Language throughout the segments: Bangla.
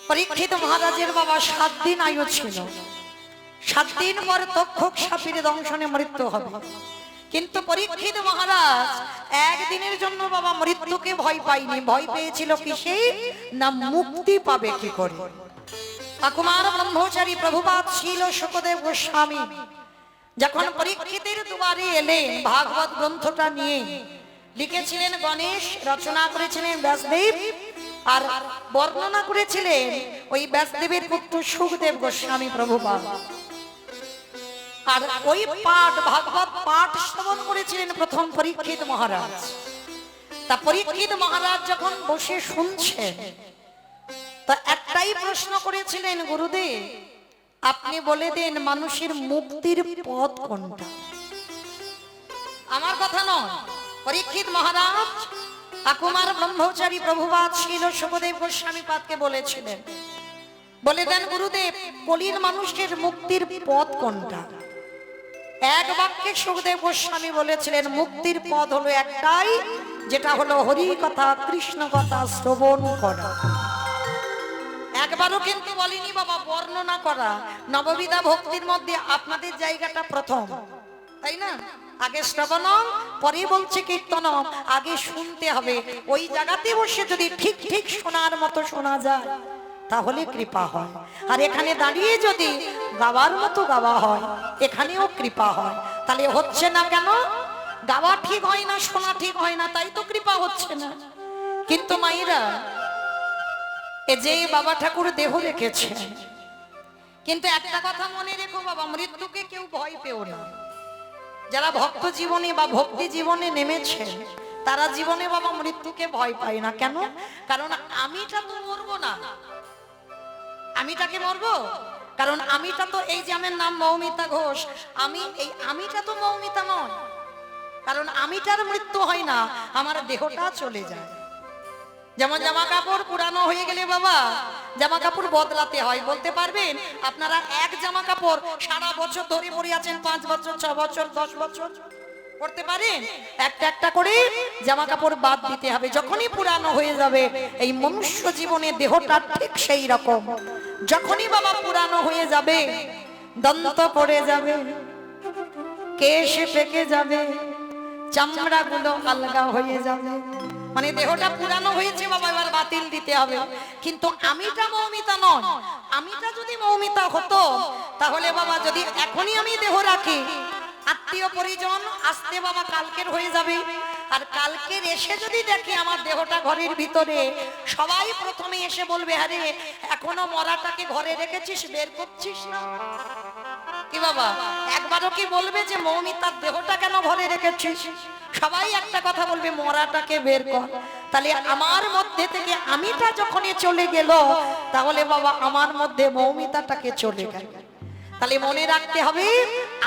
পরীক্ষিত মহারাজের বাবা 7 দিন আয়ু ছিল। 7 দিন পর তক্ষক সাপের দংশনে মৃত্যু হবে। কিন্তু পরীক্ষিত মহারাজ একদিনের জন্য বাবা মৃত্যুকে ভয় পায়নি। ভয় পেয়েছিল কিসে? না মুক্তি পাবে কি করে। কুমার ব্রহ্মচারী প্রভুপাদ ছিল শুকদেব গোস্বামী যখন পরীক্ষিতের দুয়ারে এলেন, ভাগবত গ্রন্থটা নিয়ে লিখেছিলেন গণেশ, রচনা করেছিলেন ব্যাসদেব, আর বর্ণনা করেছিলেন ওই ব্যাসদেবের পুত্র শুকদেব গোস্বামী প্রভুপাদ। আর ওই পাঠ, ভাগবত পাঠ শ্রবণ করেছিলেন প্রথম পরীক্ষিত মহারাজ। তা পরীক্ষিত মহারাজ যখন বসে শুনছেন, তা একটাই প্রশ্ন করেছিলেন, গুরুদেব আপনি বলে দেন মানুষের মুক্তির পথ কোনটা। আমার কথা নয়, পরীক্ষিত মহারাজ কুমার ব্রহ্মচারী প্রভুপাদ ছিল শুকদেব গোস্বামী পাদকে বলেছিলেন, বলে দেন গুরুদেব কলির মানুষের মুক্তির পথ কোনটা। এক বাক্যে শুকদেব গোস্বামী বলেছিলেন মুক্তির পথ হলো একটাই, যেটা হলো হরি কথা কৃষ্ণ কথা শ্রবণ করা। একবারও কিন্তু বলিনি বাবা বর্ণনা করা। নববিধা ভক্তির মধ্যে আপনাদের জায়গাটা প্রথম, তাই না? আগে শ্রবণম, পরে বলছে কীর্তনম। আগে শুনতে হবে। ওই জায়গাতে বসে যদি ঠিক ঠিক শোনার মতো শোনা যায় তাহলে কৃপা হয়। আর এখানে দাঁড়িয়ে যদি গাওয়ার মতো গাওয়া হয়, এখানেও কৃপা হয়। তাহলে হচ্ছে না কেন? গাওয়া ঠিক হয় না, শোনা ঠিক হয় না, তাই তো কৃপা হচ্ছে না। কিন্তু মায়েরা, এ যে বাবা ঠাকুর দেহ রেখেছে, কিন্তু একটা কথা মনে রেখো বাবা, মৃত্যুকে কেউ ভয় পেও না। যারা ভক্ত জীবনে বা ভক্তি জীবনে নেমেছে তারা জীবনে বাবা মৃত্যুকে ভয় পায় না। কেন? কারণ আমিটা তো মরবো না। আমিটাকে মরবো? কারণ আমিটা তো, এই যে আমার নাম মৌমিতা ঘোষ, আমি এই আমিটা তো মৌমিতা নয়। কারণ আমিটার মৃত্যু হয় না, আমার দেহটা চলে যায়। যেমন জামা কাপড় পুরানো হয়ে গেলে বাবা জামা কাপড় বদলাতে হয়। বলতে পারবেন আপনারা এক জামা কাপড় সারা বছর ধরে পরে আছেন, 5 বছর 6 বছর 10 বছর পড়তে পারেন? একটা একটা করে জামা কাপড় বাদ দিতে হবে। যখনই পুরানো হয়ে যাবে, এই মনুষ্য জীবনে দেহটা ঠিক সেই রকম। যখনই বাবা পুরানো হয়ে যাবে, দন্ত পড়ে যাবে, কেশ পেকে যাবে, চামড়া গুলো আলগা হয়ে যাবে, মানে দেহটা পুরানো হয়েছে বাবা, এবার বাতিল দিতে হবে। কিন্তু আমিটা মৌমিতা নয়। আমিটা যদি মৌমিতা হতো তাহলে বাবা যদি এখনই আমি দেহ রাখি, আত্মীয় পরিজন আসতে বাবা কালকের হয়ে যাবে। আর কালকের এসে যদি দেখি আমার দেহটা ঘরের ভিতরে, সবাই প্রথমে এসে বলবে আরে এখনো মরাটাকে ঘরে রেখেছিস, বের করছিস না। কি বাবা একবারও কি বলবে যে মৌমিতার দেহটা কেন ঘরে রেখেছিস? সবাই একটা কথা বলবে মরাটাকে বের কর। তাহলে আমার মধ্যে থেকে আমিটা যখনই চলে গেল, তাহলে বাবা আমার মধ্যে মৌমিতাটাকে চলে গেল। তাহলে মনে রাখতে হবে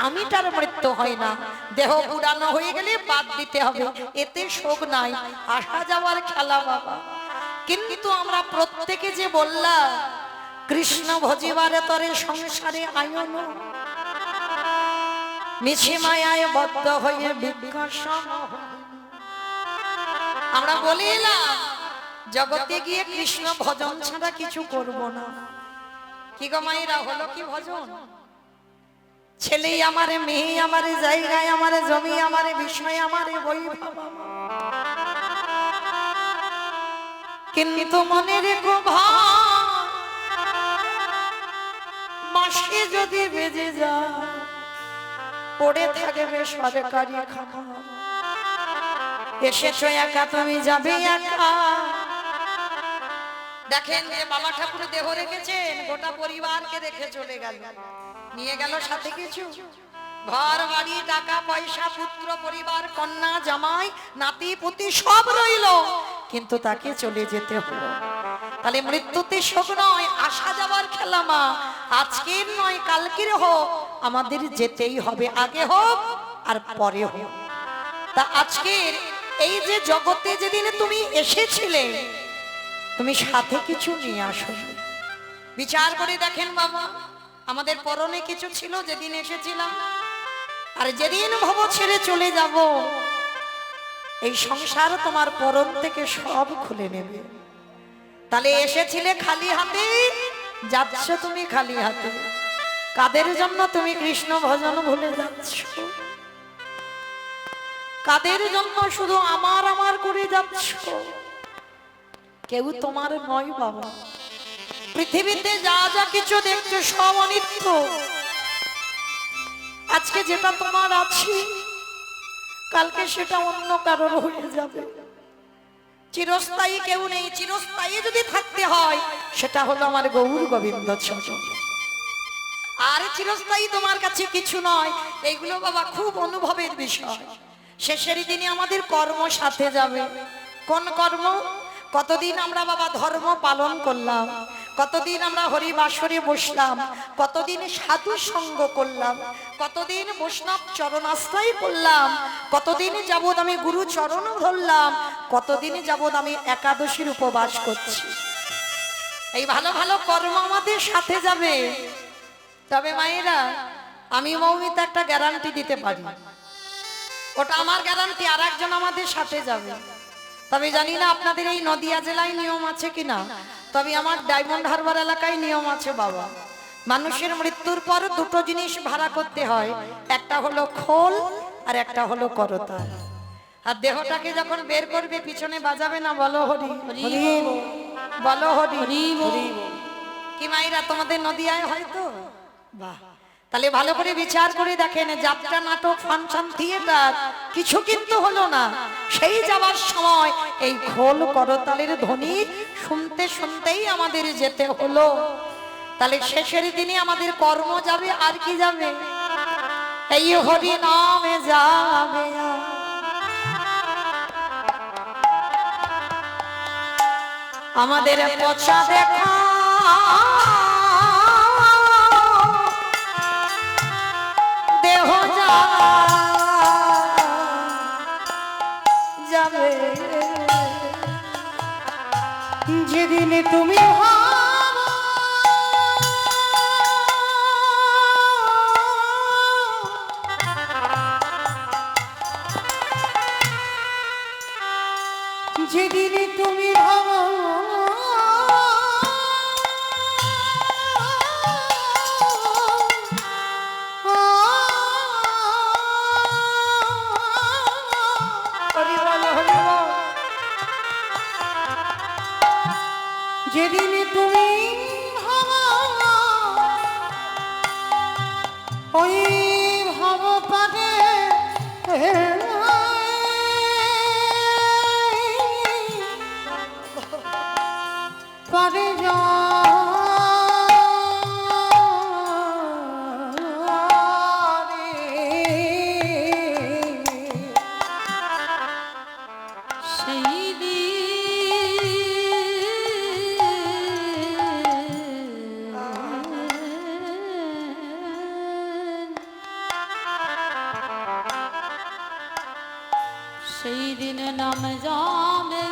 আমিটার মৃত্যু হয় না, দেহ পুরানো হয়ে গেলে বাদ দিতে হবে। এতে শোক নাই, আসা যাওয়ার খেলা বাবা। কিন্তু আমরা প্রত্যেকে যে বললাম কৃষ্ণ ভজিবারে তরে সংসারে আয়ন, মিছে মায়ায় বদ্ধ হয়ে বিকর্ষণ। আমরা বলিলাম জগতে গিয়ে কৃষ্ণ ভজন ছাড়া কিছু করব না। কি গো মায়েরা, হলো কি ভজন? ছেলে আমারে, মেয়ে আমারে, জায়গায় আমারে, জমি আমারে, বিষয় আমারে, বৈভব। কিন্তু মনে রেখো ভাই, মাসে যদি বেজে যায় পড়ে থাকবে সরকারি খানা। এসেছো একা, তুমি যাবে একা। দেখেন যে বাবা ঠাকুর দেহ রেখেছেন, গোটা পরিবারকে রেখে চলে গেল। নিয়ে গেল সাথে কিছু? ঘর বাড়ি টাকা পয়সা, পুত্র পরিবার, কন্যা জামাই নাতি পুতি সব রইল, কিন্তু তাকে চলে যেতে হলো। তাহলে মৃত্যুতে শোক নয়, আসা যাওয়ার খেলা মা। আজকের নয় কালকের হোক, আমাদের যেতেই হবে। আগে হোক আর পরে হোক। তা আজকের এই যে জগতে যেদিন তুমি এসেছিলে, তুমি সাথে কিছু নিয়ে আসো। বিচার করে দেখেন বাবা, আমাদের পরনে কিছু ছিল যেদিন এসেছিলাম? আর যেদিন ভব ছেড়ে চলে যাব, এই সংসার তোমার পরন থেকে সব খুলে নেবে। তাহলে এসেছিলে খালি হাতে, যাচ্ছ তুমি খালি হাতে। কাদের জন্য তুমি কৃষ্ণ ভজন ভুলে যাচ্ছ? কাদের জন্য শুধু আমার আমার করে যাচ্ছ? কেউ তোমার নয় বাবা। পৃথিবীতে যা যা কিছু দেখছো সব অনিত্য। আজকে যেটা তোমার আছে কালকে সেটা অন্য কারোর হয়ে যাবে। চিরস্থায়ী কেউ নেই। চিরস্থায়ী যদি থাকতে হয় সেটা হলো আমার গৌর গোবিন্দ চরণ। আর চিরস্থায়ী তোমার কাছে কিছু নয়। এইগুলো বাবা খুব অনুভবের বিষয়। শেষের দিনে আমাদের কর্ম সাথে যাবে। কোন কর্ম? কতদিন আমরা বাবা ধর্ম পালন করলাম, কতদিন আমরা হরিবাসরে বসলাম, কতদিন সাধু সঙ্গ করলাম, কতদিন বৈষ্ণব চরণাশ্রয় করলাম, কতদিন যাবৎ আমি গুরু চরণ ধরলাম, কতদিন যাবৎ আমি একাদশীর উপবাস করছি। এই ভালো ভালো কর্ম আমাদের সাথে যাবে। তবে মায়েরা, আমি মৌমিতা একটা গ্যারান্টি দিতে পারি, ওটা আমার গ্যারান্টি, আর একজন আমাদের সাথে যাবে। তবে জানি না আপনাদের এই নদিয়া জেলায় নিয়ম আছে কিনা, তবে আমার ডায়মন্ড হারবার এলাকায় নিয়ম আছে বাবা। মানুষের মৃত্যুর পর দুটো জিনিস ভাড়া করতে হয়, একটা হলো খোল আর একটা হলো করতাল। আর দেহটাকে যখন বের করবে পিছনে বাজাবে না, বলো হরি হরি, বলো হরি হরি। কি মাইরা তোমাদের নদিয়ায় হয়তো? বাহ, তাহলে ভালো করে বিচার করে দেখেন, যাত্রা, নাটক, ফাংশন, থিয়েটার কিছু কিন্তু হলো না। সেই যাবার সময় এই খোল করতালের ধ্বনি শুনতে শুনতেই আমাদের যেতে হলো। তাহলে শেষের দিনে আমাদের কর্ম যাবে, আর কি যাবে? এই হরি নামে যাবে। আমাদের পচা দেখা দেহ যাবে যেদিন তুমি যেদিন তুমি ভাবো যেদিন তুমি ওই ভাব পারে পারে যা সেই দিন নাম যাবে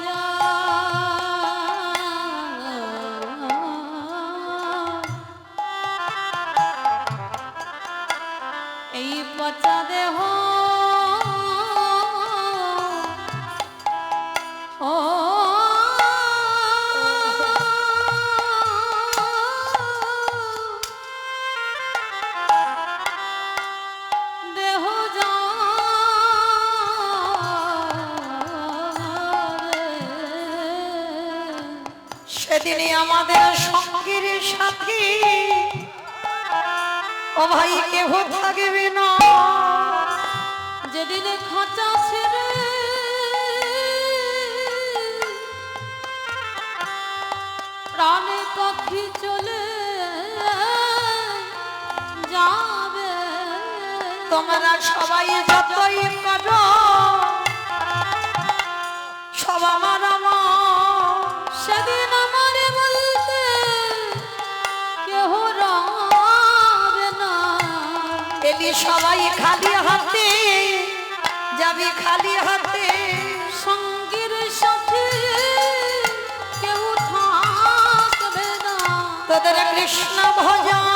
এই পচা দেহ ও দেহ যা সেদিনই আমাদের সঙ্গীর সাথী ও ভাই কেহ থাকবে না। যেদিন খাঁচা ছেড়ে প্রাণে পাখি চলে যাবে, তোমরা সবাই যতই করো সব আমার আমার, সেদিন আমারে বলতে কেহ রবে না। এলি সবাই খালি হাতে যাবি, খালি হাতে সঙ্গীর সাথে কেউ থাকবে না। তোদের কৃষ্ণ ভজন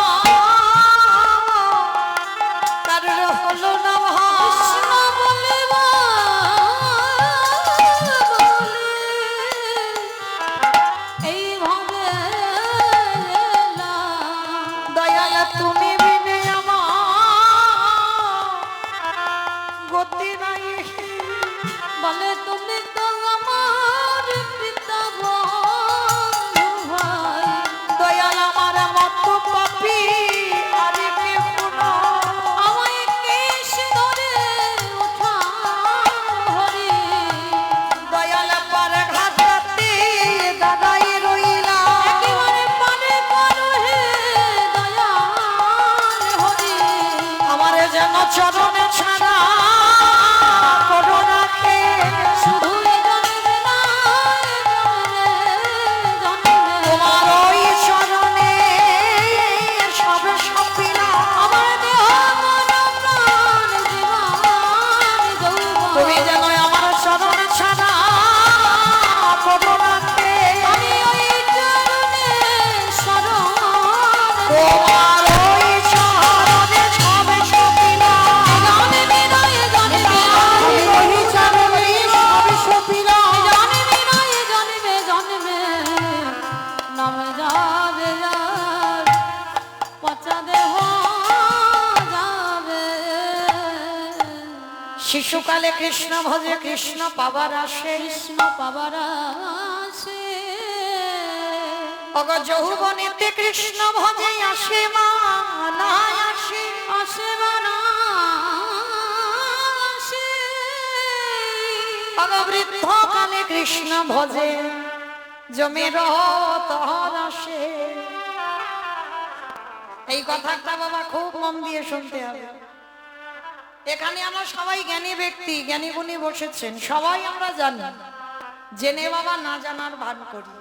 কারোর হলো না কৃষ্ণ বলিবা বলে এই তোমার ওই চরণে সবে সপিলাম। জন্মে নয় জন্মে আমি ওই চরণে সবে সপিলাম। জন্মে নয় জন্মে জন্মে নাম যাবে যার পচা দেহ যাবে। শিশুকালে কৃষ্ণ ভজে কৃষ্ণ পাবার আসে। কৃষ্ণ পাবার আসে অগ যৌবনেতে কৃষ্ণ ভজে আসে মা না আসে। আসে বানা আসে অগ বৃদ্ধকালে কৃষ্ণ ভজে জমির তহর আসে। এই কথাটা বাবা খুব মন দিয়ে শুনতে হবে। এখানে আমরা সবাই জ্ঞানী ব্যক্তি, জ্ঞানী গুণী বসেছেন, সবাই আমরা জানি, জেনে বাবা না জানার ভান করি।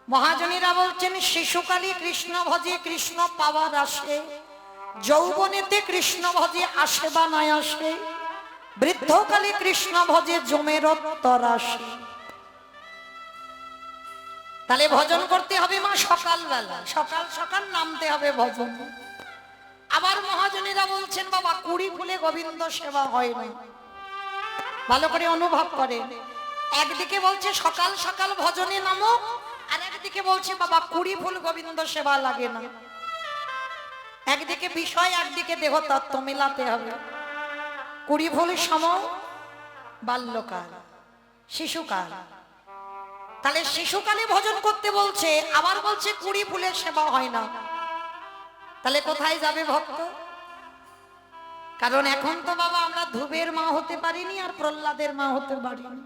মহাজনীরা বলছেন শিশুকালে কৃষ্ণ ভজে কৃষ্ণ পাওয়ার আসে, যৌবনেতে কৃষ্ণ ভজে আসে বা নাই আসে, বৃদ্ধকালে কৃষ্ণ ভজে জমের তর আসে। তাহলে ভজন করতে হবে মা সকালবেলা, সকাল সকাল নামতে হবে ভজন। আবার মহাজনীরা বলছেন বাবা কুড়ি ফুলে গোবিন্দ সেবা হয় না। ভালো করে অনুভব করে, একদিকে বলছে সকাল সকাল ভজনে নামো, আর একদিকে বলছে বাবা কুড়ি ফুল গোবিন্দ সেবা লাগে না। একদিকে বিষয় একদিকে দেহ তত্ত্ব মেলাতে হবে। কুড়ি ফুল সম বাল্যকাল, শিশুকাল। তাহলে শিশুকালে ভজন করতে বলছে, আবার বলছে কুড়ি ফুলের সেবা হয় না। তাহলে কোথায় যাবে ভক্ত? কারণ এখন তো বাবা আমরা ধ্রুবের মা হতে পারিনি আর প্রহ্লাদের মা হতে পারিনি।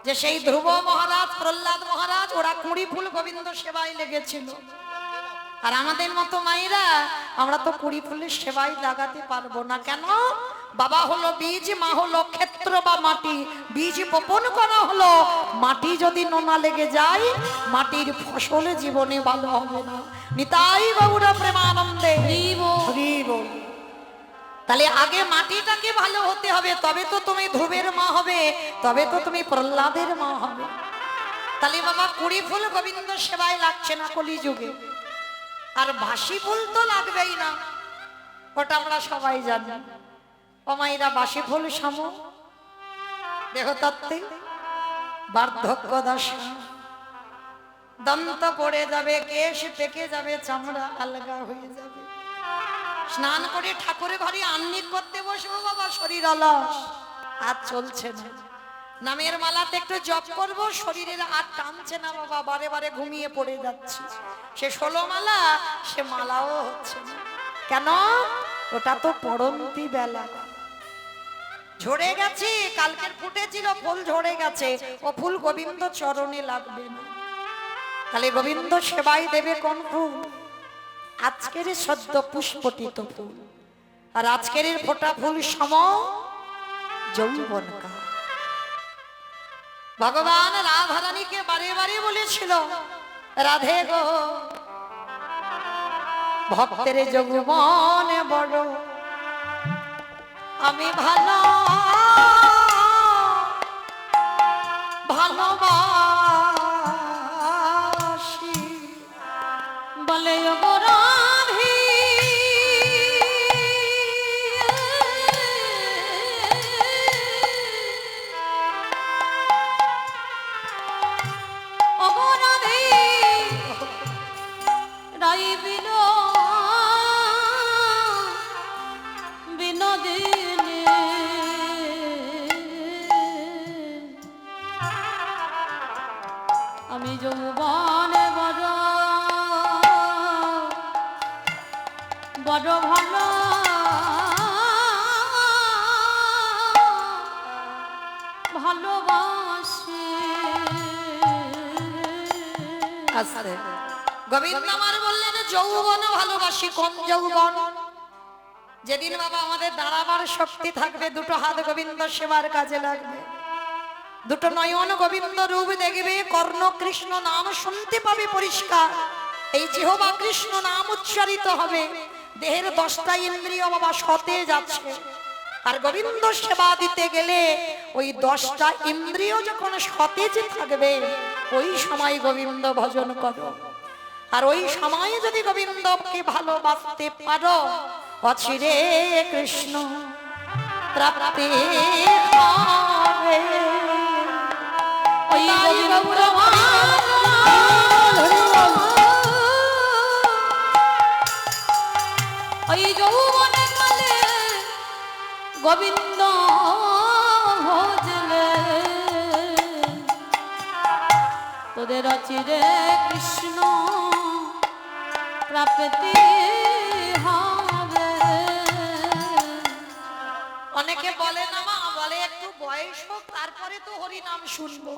যে সেই ধ্রুব মহারাজ প্রহ্লাদ মহারাজ ওরা কুড়ি ফুল গোবিন্দ সেবায় লেগেছিল, আর আমাদের মতো মায়েরা আমরা তো কুড়ি ফুলের সেবায় লাগাতে পারবো না। কেন? বাবা হলো বীজ, মা হলো ক্ষেত্র বা মাটি। বীজ বপন করা হলো, মাটি যদি নোনা লেগে যায় মাটির ফসল জীবনে ভালো হবে না। নিতাই গৌর প্রেমানন্দে হরি বল। তাহলে আগে মাটিটাকে ভালো হতে হবে, তবে তো তুমি ধ্রুবের মা হবে, তবে তো তুমি প্রহ্লাদের মা হবে। তাহলে বাবা কুড়ি ফুল গোবিন্দ সেবায় লাগছে না কলিযুগে, আর বাসি ফুল তো লাগবেই না, ওটা আমরা সবাই জানি। অমাইরা বাসি ফুল সম দেহতত্ত্বে বার্ধক্য দশা, দন্ত পড়ে যাবে, কেশ পেকে যাবে, চামড়া আলগা হয়ে যাবে। স্নান করে ঠাকুরের ঘরে আহ্নিক করতে বসবো বাবা, শরীর অলস, আর চলছে না। নামের মালাতে একটু জপ করবো, শরীরের আর টানছে না বাবা, বারে বারে ঘুমিয়ে পড়ে যাচ্ছে। সে 16 মালা, সে মালাও হচ্ছে না। কেন? ওটা তো পড়ন্তি বেলা, ঝরে গেছে, কালকের ফুটেছিল ফুল ঝরে গেছে, ও ফুল গোবিন্দ চরণে লাগবে না। তাহলে গোবিন্দ সেবায় দেবে কোন ফুল? আজকের সদ্য পুষ্পটিত ফুল, আর আজকের ফোটা ফুল সম যৌবন কাল। ভগবান রাধারানীকে বারে বারে বলেছিল, রাধে গো ভক্তের যৌবন বড় আমি ভালো ভালোবাসি। বলে ওগো রাধে ওগো রাধে রাই বিলো বিনোদিনী আমি যৌবনে বড় বড় ভালো ভালোবাসি। আস্তে গোবিন্দ আমার বললেন যৌবন ভালোবাসি। কোন যৌবন? যেদিন বাবা আমাদের দাঁড়াবার শক্তি থাকবে, দুটো হাত গোবিন্দ সেবার কাজে লাগবে, দুটো নয়ন গোবিন্দ রূপ দেখবে, কর্ণ কৃষ্ণ নাম শুনতে পাবে পরিষ্কার, এই জিহ্বা কৃষ্ণ নাম উচ্চারিত হবে, দেহের 10টা ইন্দ্রিয় বাবা সতেজ যাচ্ছে। আর গোবিন্দ সেবা দিতে গেলে ওই 10টা ইন্দ্রিয় যখন সতেজ থাকবে, ওই সময় গোবিন্দ ভজন করো। আর ওই সময় যদি গোবিন্দকে ভালোবাসতে পারো, অচিরে কৃষ্ণ প্রাপ্তি হবে। ওই গোবিন্দ ওই যৌবনে কালে গোবিন্দ ভজলে তোদের অচিরে কৃষ্ণ প্রাপ্তি হবে। অনেকে বলে না মা, বলে একটু বয়স হোক তারপরে তো হরি নাম শুনবো,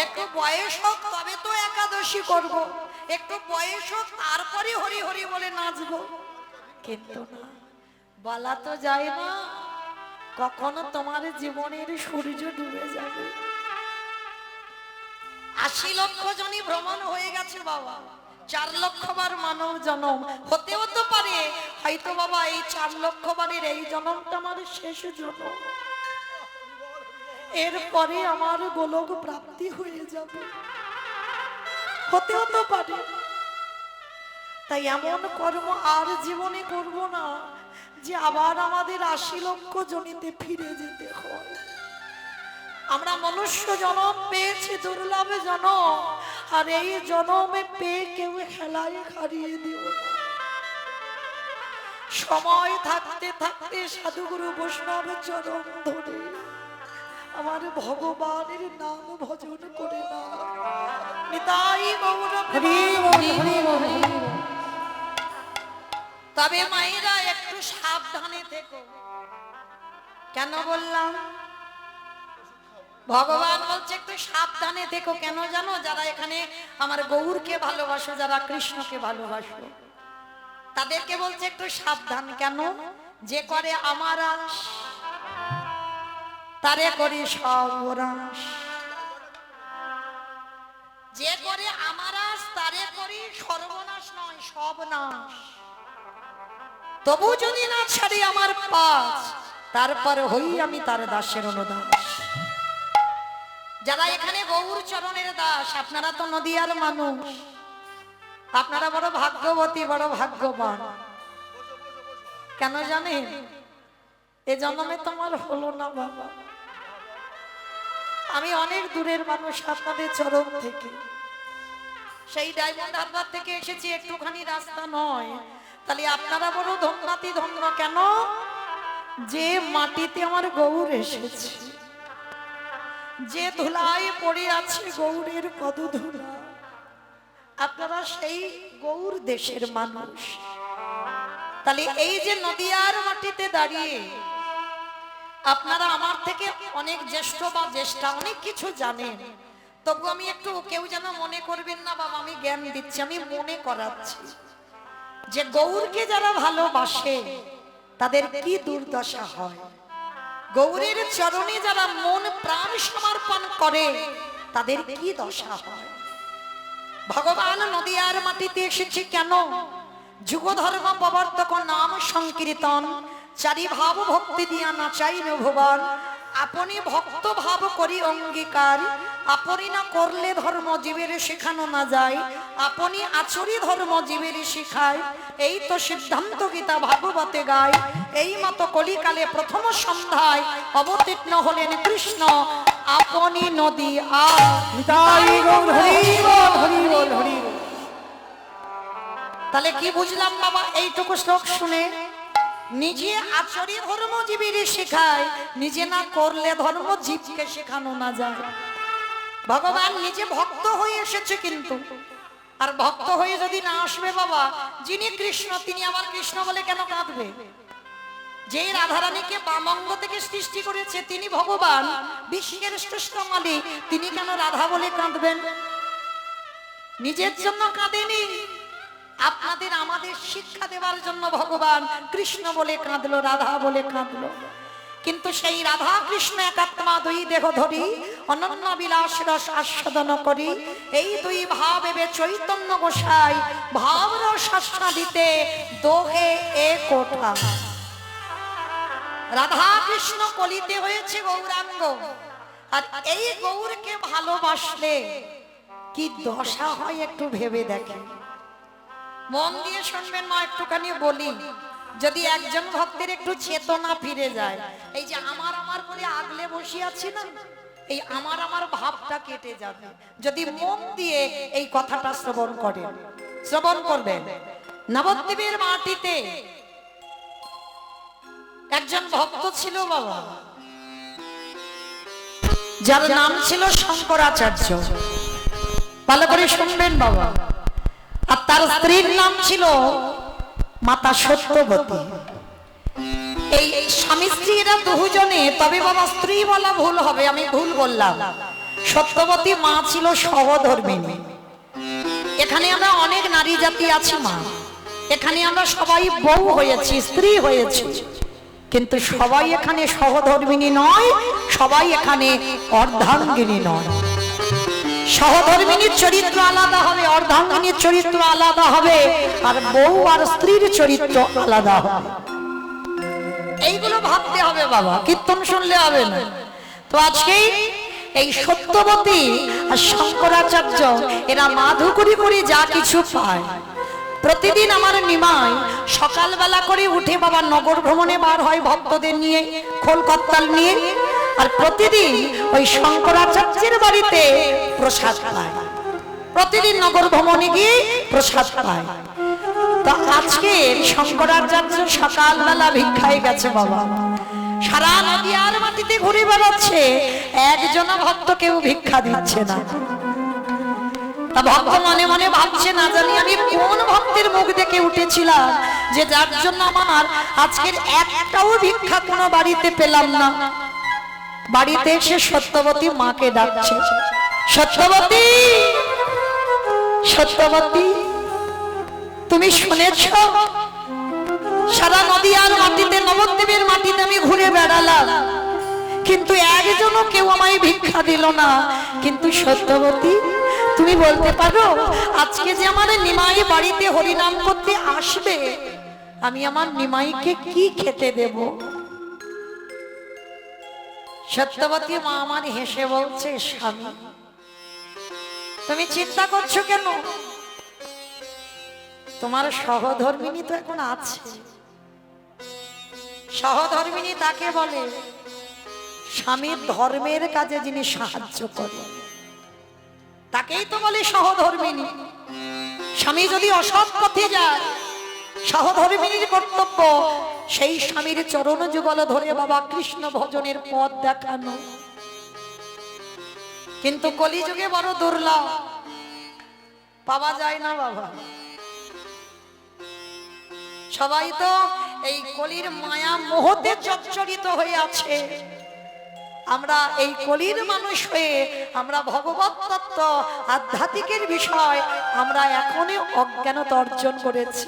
একটু বয়স হোক তবে তো একাদশী করব, একটু বয়স হোক তারপরে হরি হরি বলে নাচবো। কিন্তু না, বলা তো যায় না কখনো তোমার জীবনের সূর্য ডুবে যাবে। ৮০ লক্ষ জনই ভ্রমণ হয়ে গেছে বাবা, 4 লক্ষ বার মানব জন্ম হতেও তো পারে, হয়তো বাবা এই 4 লক্ষ বারের এই জন্মটা আমার শেষ জন্ম, এরপরে আমার গোলক প্রাপ্তি হয়ে যাবে, হতেও তো পারে। তাই এমন কর্ম আর জীবনে করব না যে আবার আমাদের ৮০ লক্ষ জনিতে ফিরে যেতে হয়। আমরা মনুষ্য জনম পেয়েছি, দুর্লভ জনম, আর এই জনমে পেয়ে কেউ হেলায় হারিয়ে দিও না। সময় থাকতে থাকতে সাধুগুরু বৈষ্ণব চরণ ধরে আমার ভগবানের নাম ভজন করে না। নিতাই গৌর প্রেম। তবে মায়েরা একটু সাবধানে থেকো। কেন বললাম? ভগবান বলছে একটু সাবধানে থেকো। কেন জানো? যারা এখানে আমার গৌরকে ভালোবাসো, যারা কৃষ্ণকে ভালোবাসো, তাদেরকে বলছে একটু সাবধান। কেন? যে করে আমার আশ তারে করি সর্বনাশ। যে করে আমার আশ তারে করি সর্বনাশ নয়, সব নাশ। তবু যদি না ছাড়ি আমার পাশ, তারপরে হই আমি তার দাসের অনুদাস। যারা এখানে গৌর চরণের দাস, আপনারা তো নদিয়ার মানুষ, আপনারা বড় ভাগ্যবতী, বড় ভাগ্যবান। কেন জানেন? এ জন্মে তোমার হলো না বাবা। আমি অনেক দূরের মানুষ, আপনাদের চরণ থেকে, সেই ডায়মন্ড হারবার থেকে এসেছি, একটুখানি রাস্তা নয়। তাহলে আপনারা বড় ধন্যবাদী, ধন্য। কেন? যে মাটিতে আমার গৌর এসেছে, যে ধুলায় পড়ে আছে গৌরের পদধূলা, আপনারা সেই গৌর দেশের মানুষ। তাহলে এই যে নদিয়ার মাটিতে দাঁড়িয়ে আপনারা আমার থেকে অনেক জ্যেষ্ঠ বা জ্যেষ্ঠা, অনেক কিছু জানেন। তবু আমি একটু, কেউ যেন মনে করবেন না বাবা আমি জ্ঞান দিচ্ছি, আমি মনে করাচ্ছি যে গৌরকে যারা ভালোবাসে তাদের কি দুর্দশা হয়। গৌরের চরণে যারা মন প্রাণ সমর্পণ করে তাদের কি দশা হয়। ভগবান নদিয়ার মাটিতে এসেছে কেন? যুগ ধর্ম প্রবর্তক নাম সংকীর্তন, চারি ভাব ভক্তি দিয়া নাচাইন ভুবন। আপনি ভক্ত ভাব করি অঙ্গীকার, আপনি না করলে ধর্ম জীবের শেখানো না যায়, আপনি আচরি ধর্ম জীবের শিখায়। এই তো সিদ্ধান্ত গীতা ভাগবতে গায়। এই মতো কলিকালে প্রথম সন্ধ্যায় অবতীর্ণ হলেন কৃষ্ণ, আপনি নদী আর। তাহলে কি বুঝলাম বাবা এইটুকু শ্লোক শুনে? নিজে আচরি ধর্ম জীবের শেখায়, নিজে না করলে ধর্ম জীবকে শেখানো না যায়। ভগবান নিজে ভক্ত হয়ে এসেছে, কিন্তু আর ভক্ত হয়ে যদি না আসবে বাবা, যিনি কৃষ্ণ তিনি আমার কৃষ্ণ বলে কেন কাঁদবে? যে রাধারানীকে বামঙ্গ থেকে সৃষ্টি করেছে তিনি ভগবান, বিশ্বের শ্রেষ্ঠ মালিক, তিনি কেন রাধা বলে কাঁদবেন? নিজের জন্য কাঁদেনি, আপনাদের আমাদের শিক্ষা দেওয়ার জন্য ভগবান কৃষ্ণ বলে কাঁদলো, রাধা বলে কাঁদলো। কিন্তু সেই রাধা কৃষ্ণ একাত্মা দুই দেহ ধরি অনন্য বিলাস রস আস্বাদন করি। এই দুই ভাব এবে চৈতন্য গোসাই ভাব রস আস্বাদিতে দোহে এ কোঠা। রাধা কৃষ্ণ কলিতে হয়েছে গৌরাঙ্গ, আর এই গৌরকে ভালোবাসলে কি দশা হয় একটু ভেবে দেখেন। মন দিয়ে শুনবেন মা, একটুখানি বলি, যদি একজন ভক্তের একটু চেতনা ফিরে যায়, এই যে আমার আমার করে আগলে বসে আছি না, এই আমার আমার ভাবটা কেটে যাবে যদি মন দিয়ে এই কথাটা শ্রবণ করেন। শ্রবণ করবেন। নবদ্বীপের মাটিতে একজন ভক্ত ছিল বাবা, যার নাম ছিল শঙ্করাচার্য। ভালো করে শুনবেন বাবা। আর তার স্ত্রীর নাম ছিল মাতা সত্যবতী। এই স্বামী স্ত্রী এরা দুজনে, তবে বাবা স্ত্রী বলা ভুল হবে, আমি ভুল বললাম। সত্যবতী মা ছিল সহধর্মিণী। এখানে আমরা অনেক নারী জাতি আছি মা, এখানে আমরা সবাই বউ হয়েছি, স্ত্রী হয়েছি, কিন্তু সবাই এখানে সহধর্মিণী নয়, সবাই এখানে অর্ধাঙ্গিনী নয়। সহধর্মিণীর চরিত্র আলাদা হবে, অর্ধাঙ্গিনীর চরিত্র আলাদা হবে, আর বউ আর স্ত্রীর চরিত্র আলাদা হবে। এইগুলো ভাবতে হবে বাবা, কীর্তন শুনলে হবে না। তো আজকে এই সত্যবতী আর শঙ্করাচার্য এরা মাধুকরী করে যা কিছু পায়, প্রতিদিন আমার নিমাই সকালবেলা করে উঠে বাবা নগর ভ্রমণে বার হয় ভক্তদের নিয়ে, খোল করতাল নিয়ে, আর প্রতিদিন ওই শঙ্করাচার্যের বাড়িতে প্রসাদ পায়। প্রতিদিন নগর ভ্রমণে গিয়ে প্রসাদ পায়। তো আজকে শঙ্করাচার্য সকালবেলা ভিক্ষায় গেছে বাবা, সারা নদীয়ার মাটিতে ঘুরে বেড়াচ্ছে, একজন ভক্ত কেউ ভিক্ষা দিচ্ছে না। তা ভক্ত মনে মনে ভাবছে, না জানি আমি কোন ভক্তের মুখ দেখে উঠেছিলাম যে যার জন্য আমার আজকের একটাও ভিক্ষা কোনো বাড়িতে পেলাম না। বাড়িতে এসে সত্যবতী মাকে ডাকছে, সত্যবতী, সত্যবতী, তুমি শুনেছ সারা নদীয়ার মাটিতে, নবদ্বীপের মাটিতে আমি ঘুরে বেড়ালাম, কিন্তু একজনও কেউ আমায় ভিক্ষা দিল না। কিন্তু সত্যবতী, তুমি বলতে পারো আজকে যে আমার নিমাই বাড়িতে হরিনাম করতে আসবে, আমি আমার নিমাইকে কি খেতে দেব? সত্যবতী মা আমার হেসে বলছে, স্বামী তুমি চিন্তা করছো কেন? তোমার সহধর্মিনী তো এখন আছে। সহধর্মিনী তাকে বলে স্বামীর ধর্মের কাজে যিনি সাহায্য করেন, তাকেই তো বলে সহধর্মিনী। স্বামী যদি অসৎ পথে যায়, সহধর্মিনীর কর্তব্য সেই স্বামীর চরণ যুগল ধরে বাবা কৃষ্ণ ভজনের পথ দেখানো। কিন্তু কলিযুগে বড় দুর্লভ, পাওয়া যায় না বাবা। সবাই তো এই কলির মায়া মোহতে জর্জরিত হয়ে আছে। আমরা এই কলির মানুষ হয়ে আমরা ভগবত তত্ত্ব, আধ্যাত্মিকের বিষয় আমরা এখনই অজ্ঞানতা অর্জন করেছি,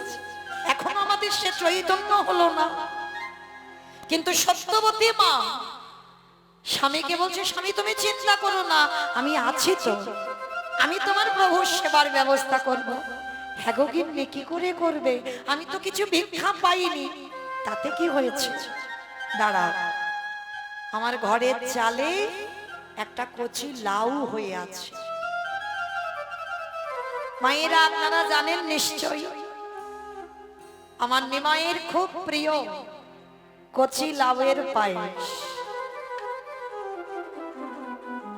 এখনো আমাদের সে চৈতন্য হলো না। কিন্তু সত্যবতী মা স্বামীকে বলছে, স্বামী তুমি চিন্তা করো না, আমি আছি তো, আমি তোমার প্রভুর সেবার ব্যবস্থা করব। হ্যাঁ গো গিন্নি, কি করে করবে? আমি তো কিছু ভিক্ষা পাইনি। তাতে কি হয়েছে? দাঁড়া, আমার ঘরের চালে একটা কচি লাউ হয়ে আছে। মায়েরা আপনারা জানেন নিশ্চয়ই, আমার নিমাইয়ের খুব প্রিয় কচি লাউয়ের পায়েস,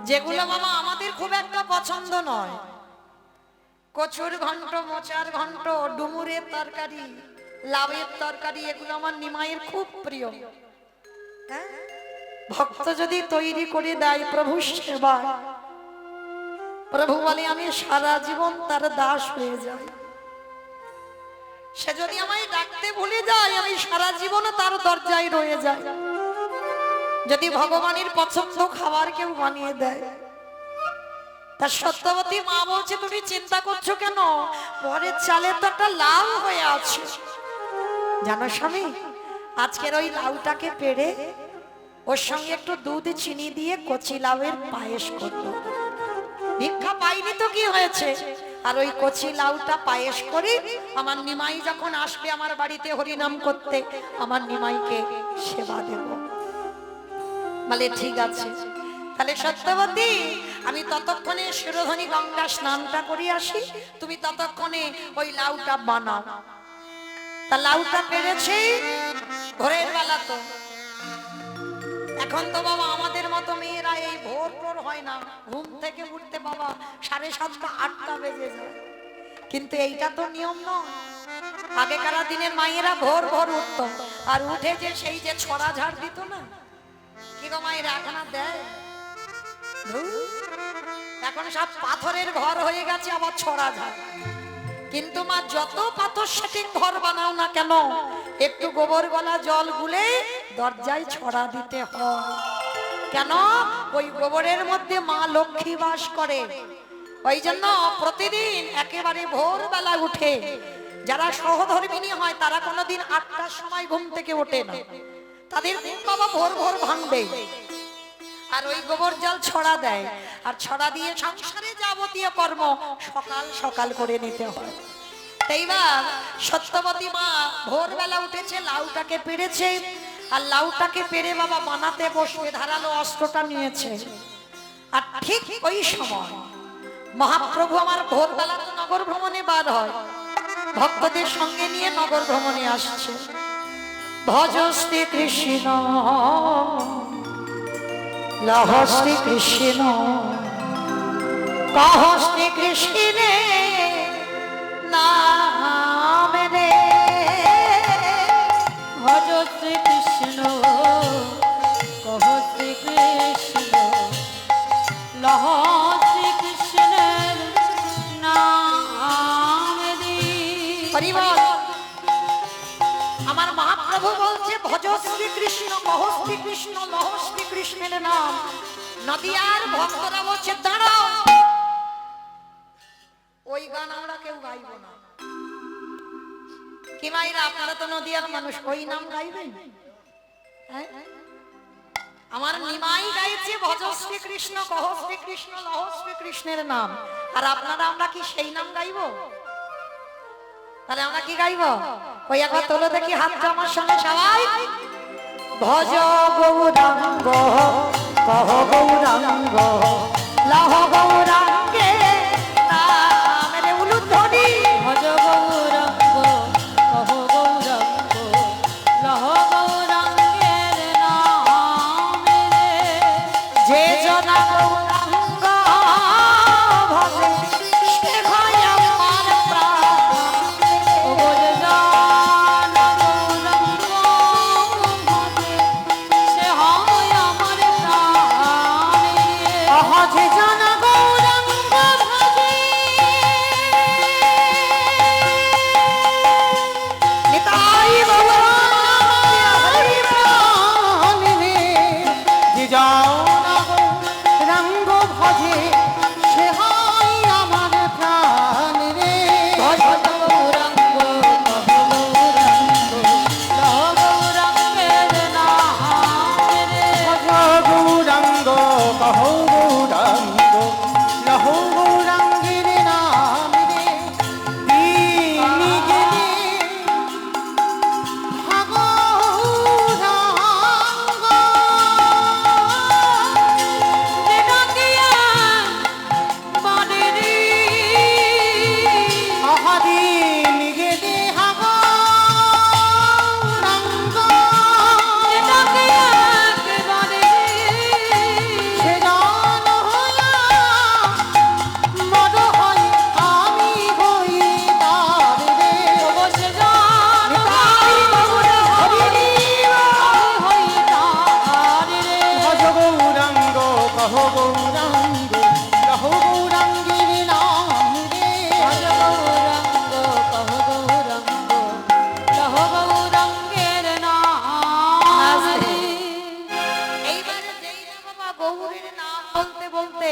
যেগুলো মামা আমাদের খুব একটা পছন্দ নয়। কচুর ঘন্ট, মোচার ঘন্ট, ডুমুরের তরকারি, লাউয়ের তরকারি, এগুলো আমার নিমাইয়ের খুব প্রিয়। হ্যাঁ, ভক্ত যদি তৈরি করে দেয় প্রভু সেবা, প্রভু বলে আমি সারা জীবন তার দাস হয়ে যাই। সে যদি আমায় ডাকতে ভুলে যায়, আমি সারা জীবন তার দরজায় রয়ে যাই। যদি ভগবানের পছন্দ খাবার কেউ বানিয়ে দেয়, তার সত্যবতী মা বলছে তুমি চিন্তা করছো কেন? ঘরের চালে তো একটা লাউ হয়ে আছে। জানো স্বামী, আজকের ওই লাউটাকে পেড়ে ওর সঙ্গে একটু দুধ চিনি দিয়ে কচি লাউয়ের পায়েস করবো। ভিক্ষা পাইনি তো কি হয়েছে, আর ওই কচি লাউটা পায়েস করে আমার নিমাই যখন আসবে আমার বাড়িতে হরিনাম করতে, আমার নিমাইকে সেবা দেব। বলে ঠিক আছে। তাহলে সত্যবতী, আমি ততক্ষণে শিরোধনী গঙ্গা স্নানটা করি আসি, তুমি ততক্ষণে ওই লাউটা বানাও। তা লাউটা পেরেছি ভোরের বেলা, তো এখন তো বাবা আমাদের মতো মেয়েরা এই ভোর ভোর হয় না, ঘুম থেকে উঠতে বাবা 7:30 8টা বেজে যায়। কিন্তু এইটা তো নিয়ম নয়। আগেকার দিনের মায়েরা ভোর ভোর উঠতো, আর উঠে যে সেই যে ছড়া ঝাড় দিত না, কি গো মায়েরা এখন আর দেয়? ধুর, এখন সব পাথরের ঘর হয়ে গেছে, আবার ছড়া ঝাড়। কিন্তু মা যত পাথর সেটিং ঘর বানাও না কেন, একটু গোবর গলা জল গুলে দরজায় ছড়া দিতে হয়। কেন? ওই গোবরের মধ্যে মা লক্ষ্মী বাস করে। ওই জন্য প্রতিদিন একেবারে ভোরবেলা উঠে, যারা সহধর্মিনী হয় তারা কোনোদিন 8টার সময় ঘুম থেকে ওঠে না, তাদের ঘুম বাবা ভোর ভোর ভাঙবে। আর ওই গোবর জল ছড়া দেয়, আর ছড়া দিয়ে সংসারে যাবতীয় কর্ম সকাল সকাল করে নিতে হয়। এইবার সত্যবতী মা ভোরবেলা উঠেছে, লাউটাকে পেড়েছে, আর লাউটাকে পেড়ে বাবা বানাতে বসবে, ধারালো অস্ত্রটা নিয়েছে। আর ঠিক ওই সময় মহাপ্রভু আমার ভোরবেলা তো নগর ভ্রমণে বার হয়, ভক্তদের সঙ্গে নিয়ে নগর ভ্রমণে আসছে। ভজ শ্রী কৃষ্ণ লহ শ্রী কৃষ্ণ কহ শ্রী কৃষ্ণে নাম রে। ভজ শ্রী কৃষ্ণ কহ শ্রী কৃষ্ণ লহ শ্রী কৃষ্ণের নাম দি। হরিবল। আমার মহাপ্রভু বলছে ভজ শ্রী কৃষ্ণ কহ শ্রী কৃষ্ণ লহ শ্রী কৃষ্ণের নাম। নদিয়ার ভক্তরা বলছে দাঁড়াও, ওই গান আমরা কেউ গাইব না। কি মাইরা, আপনারা তো নদিয়ার মানুষ, ওই নাম গাইবেন? হ্যাঁ, আমার নিমাই গাইছে ভজ শ্রী কৃষ্ণ কহ শ্রী কৃষ্ণ লহ শ্রী কৃষ্ণের নাম, আর আপনারা আমরা কি সেই নাম গাইব? তাহলে আমরা কি গাইব? ওই একবার তোলো দেখি হাতটা আমার সঙ্গে সবাই। ভজ গৌরাঙ্গ কহ গৌরাঙ্গ লহ গৌরাঙ্গে নাম রে। উলুধ্বনি। ভজ গৌরাঙ্গ কহ গৌরাঙ্গ লহ গৌরাঙ্গের নাম রে। যে জনা গৌরাঙ্গ ভজে সে হয় আমার প্রাণ। ও যে জানা গৌরাঙ্গ ভজে সে হয় আমার প্রাণ রে। অহ যে জনা গৌরাঙ্গ ভজে নিতাই গৌরাঙ্গ হরি প্রাণ রে। যে জনা গৌরাঙ্গ ভজে সে হয় আমার প্রাণ রে। ভজ গৌরাঙ্গ কহ গৌরাঙ্গ লহ গৌরাঙ্গের নাম রে। ভজ গৌরাঙ্গ কহ গৌরাঙ্গ লহ গৌরাঙ্গের নাম রে। তিনি গেলে ভাগৌরাঙ্গ যে ডাকিয়া বাণীর আহাদিন গেলে ভাগৌরাঙ্গ যে ডাকিয়া বাণীর সে জান হইয়া মর হয় আমি হই তার রে। অবশ্য জান নিতাই গৌর হরি হই তার রে। ভজ গৌরাঙ্গ কহ গৌরাঙ্গ লহ গৌরাঙ্গের নাম রে। ভজ গৌরাঙ্গ কহ গৌরাঙ্গ লহ গৌরাঙ্গের নাম রে। এইবারে যেই না বাবা গৌরীর নাম বলতে বলতে,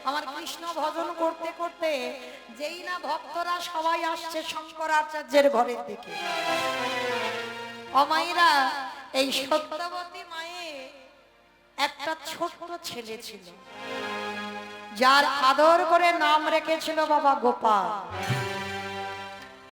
আমার কৃষ্ণ ভজন করতে করতে যেই না ভক্তরা সবাই আসছে শঙ্করাচার্যের ঘরের দিকে। অমাইরা, এই সত্যবতী মায়ের একটা ছোট্ট ছেলে ছিল, যার আদর করে নাম রেখেছিল বাবা গোপাল।